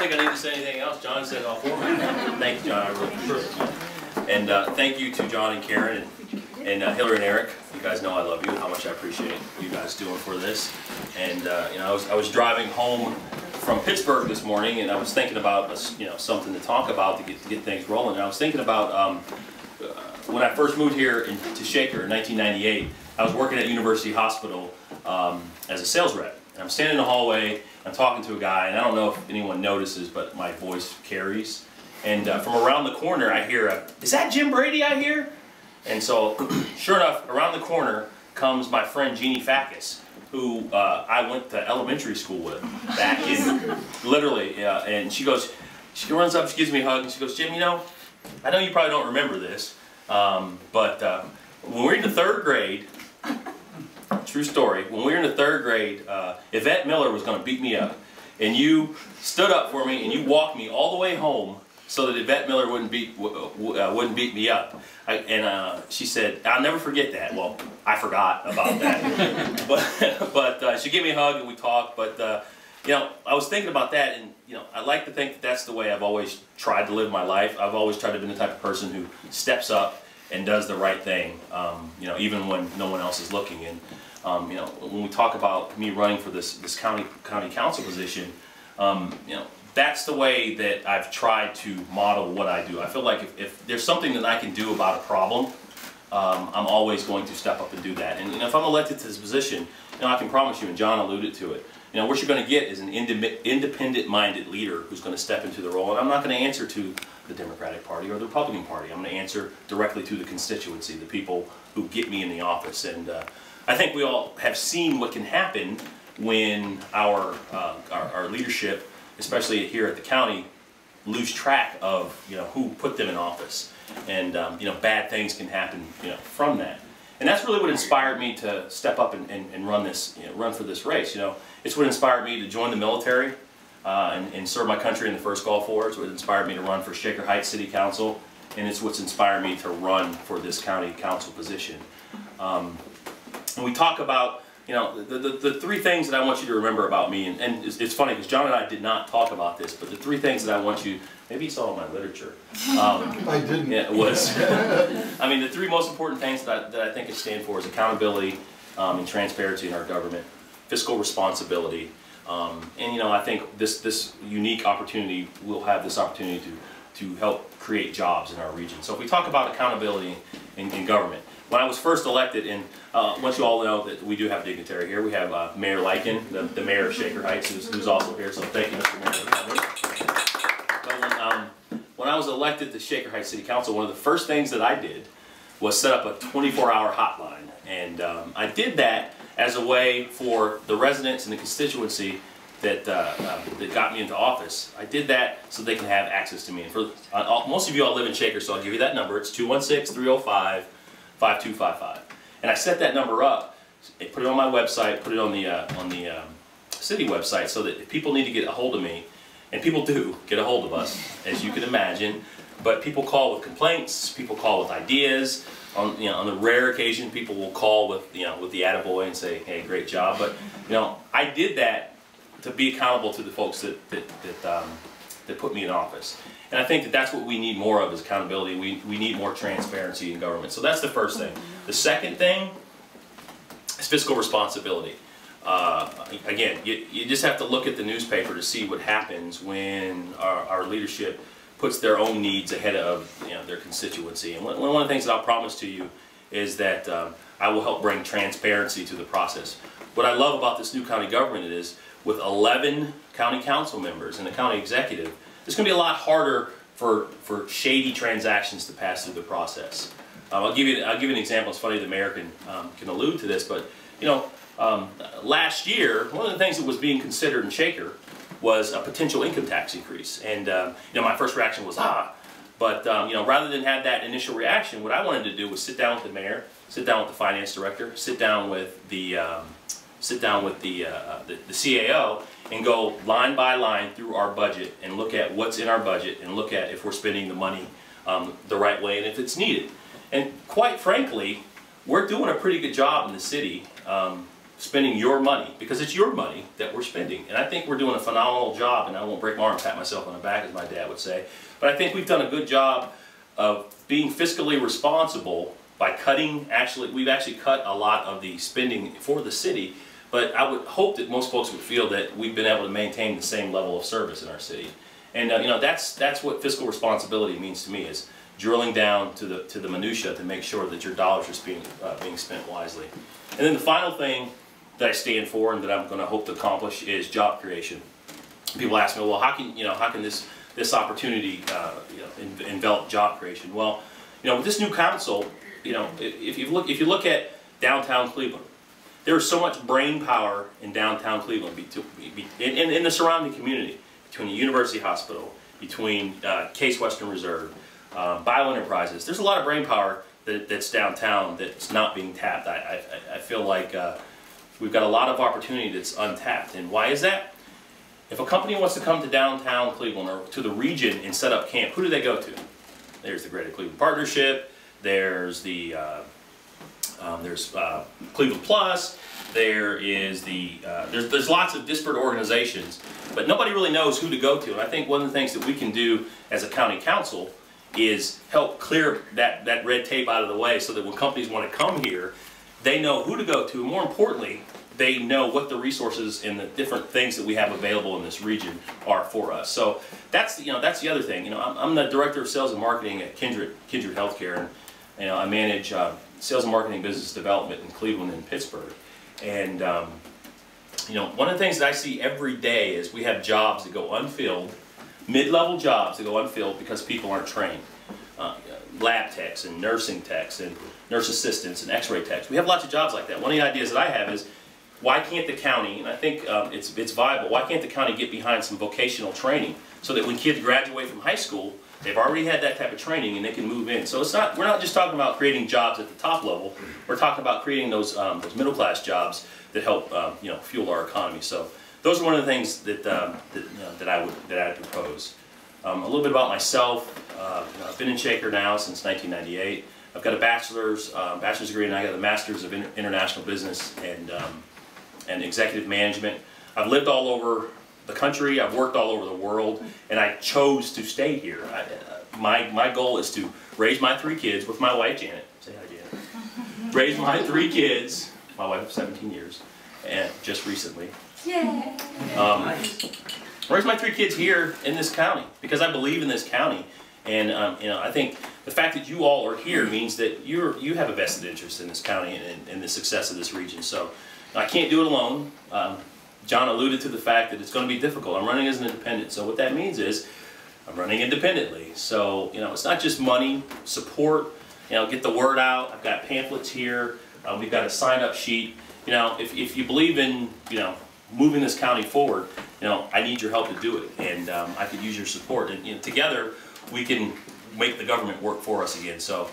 think I need to say anything else. John said all for me. Thank you, John. I really appreciate it. And thank you to John and Karen and Hillary and Eric. You guys know I love you and how much I appreciate you guys doing for this. And you know, I was driving home from Pittsburgh this morning, and I was thinking about something to talk about to get things rolling. And I was thinking about when I first moved here to Shaker in 1998. I was working at University Hospital as a sales rep. And I'm standing in the hallway. I'm talking to a guy, and I don't know if anyone notices, but my voice carries. And from around the corner, I hear, "Is that Jim Brady I hear?" And so, sure enough, around the corner comes my friend Jeannie Fackus, who I went to elementary school with back in, literally, and she runs up, she gives me a hug, and she goes, "Jim, you know, I know you probably don't remember this, but when we were in the 3rd grade, true story, when we were in the 3rd grade, Yvette Miller was going to beat me up, and you stood up for me and you walked me all the way home so that Yvette Miller wouldn't beat me up." She said, "I'll never forget that." Well, I forgot about that, but she gave me a hug and we talked. But you know, I was thinking about that, and you know, I like to think that that's the way I've always tried to live my life. I've always tried to be the type of person who steps up and does the right thing, you know, even when no one else is looking. And you know, when we talk about me running for this county council position, you know, that's the way that I've tried to model what I do. I feel like if there's something that I can do about a problem, I'm always going to step up and do that. And you know, if I'm elected to this position, you know, I can promise you, and John alluded to it, you know, what you're going to get is an independent-minded leader who's going to step into the role. And I'm not going to answer to the Democratic Party or the Republican Party. I'm going to answer directly to the constituency, the people who get me in the office. And I think we all have seen what can happen when our leadership, especially here at the county, lose track of who put them in office, and bad things can happen from that. And that's really what inspired me to step up and run for this race. It's what inspired me to join the military and serve my country in the 1st Gulf War. It's what inspired me to run for Shaker Heights City Council, and it's what's inspired me to run for this county council position. And we talk about the 3 things that I want you to remember about me, and it's funny because John and I did not talk about this, but the 3 things that I want you, maybe you saw in my literature. I didn't. Yeah, it was. I mean, the 3 most important things that I think it stands for is accountability and transparency in our government, fiscal responsibility, and I think this unique opportunity, we'll have this opportunity to help create jobs in our region. So if we talk about accountability in government, when I was first elected, and once you all know that we do have a dignitary here, we have Mayor Lycan, the mayor of Shaker Heights, who's also here, so thank you, Mr. Mayor, for coming. But when I was elected to Shaker Heights City Council, one of the first things that I did was set up a 24-hour hotline, and I did that as a way for the residents and the constituency that got me into office. I did that so they can have access to me. And for most of you all live in Shaker, so I'll give you that number. It's 216-305-5255. And I set that number up, put it on my website, put it on the city website, so that if people need to get a hold of me, and people do get a hold of us, as you can imagine, but people call with complaints, people call with ideas. On the rare occasion, people will call with with the attaboy and say, "Hey, great job." But I did that to be accountable to the folks that put me in office. And I think that that's what we need more of, is accountability. We need more transparency in government. So that's the first thing. The second thing is fiscal responsibility. Again, you just have to look at the newspaper to see what happens when our leadership puts their own needs ahead of their constituency. And one of the things that I'll promise to you is that I will help bring transparency to the process. What I love about this new county government is, with 11 county council members and the county executive, it's going to be a lot harder for shady transactions to pass through the process. I'll give you an example. It's funny the mayor can allude to this, but last year, one of the things that was being considered in Shaker was a potential income tax increase, and my first reaction was but rather than have that initial reaction, what I wanted to do was sit down with the mayor, sit down with the finance director, sit down with the CAO, and go line by line through our budget and look at what's in our budget and look at if we're spending the money the right way and if it's needed. And quite frankly, we're doing a pretty good job in the city spending your money, because it's your money that we're spending. And I think we're doing a phenomenal job, and I won't break my arm and pat myself on the back, as my dad would say, but I think we've done a good job of being fiscally responsible by cutting, we've actually cut a lot of the spending for the city, but I would hope that most folks would feel that we've been able to maintain the same level of service in our city. And you know, that's what fiscal responsibility means to me, is drilling down to the minutia to make sure that your dollars are being spent wisely. And then the final thing that I stand for and that I'm going to hope to accomplish is job creation. People ask me, well, how can this opportunity envelop job creation? Well, you know, with this new council, you know, if you look at downtown Cleveland, there is so much brain power in downtown Cleveland, in the surrounding community, between the University Hospital, between Case Western Reserve, Bio Enterprises. There's a lot of brain power that's downtown that's not being tapped. I feel like we've got a lot of opportunity that's untapped. And why is that? If a company wants to come to downtown Cleveland or to the region and set up camp, who do they go to? There's the Greater Cleveland Partnership. There's the Cleveland Plus. There is there's lots of disparate organizations, but nobody really knows who to go to. And I think one of the things that we can do as a county council is help clear that red tape out of the way, so that when companies want to come here, they know who to go to. More importantly, they know what the resources and the different things that we have available in this region are for us. So that's the other thing. You know, I'm the director of sales and marketing at Kindred Healthcare, and you know, I manage sales and marketing business development in Cleveland and Pittsburgh. And you know, one of the things that I see every day is we have jobs that go unfilled, mid-level jobs that go unfilled because people aren't trained. Lab techs and nursing techs and nurse assistants and x-ray techs. We have lots of jobs like that. One of the ideas that I have is, why can't the county, and I think it's viable, why can't the county get behind some vocational training so that when kids graduate from high school, they've already had that type of training and they can move in. So we're not just talking about creating jobs at the top level, we're talking about creating those middle class jobs that help you know, fuel our economy. So those are one of the things that I'd propose. A little bit about myself. You know, I've been in Shaker now since 1998. I've got a bachelor's degree, and I got a master's of international business and executive management. I've lived all over the country. I've worked all over the world, and I chose to stay here. My goal is to raise my 3 kids with my wife Janet. Say hi, Janet. Raise my 3 kids. My wife of 17 years, and just recently. Yeah. Raise my 3 kids here in this county because I believe in this county, and you know, I think the fact that you all are here means that you have a vested interest in this county and the success of this region. So I can't do it alone. John alluded to the fact that it's going to be difficult. I'm running as an independent, so what that means is I'm running independently. So you know, it's not just money, support. You know, get the word out. I've got pamphlets here. We've got a sign-up sheet. You know, if you believe in, you know, moving this county forward, you know, I need your help to do it, and I could use your support. And you know, together we can make the government work for us again. So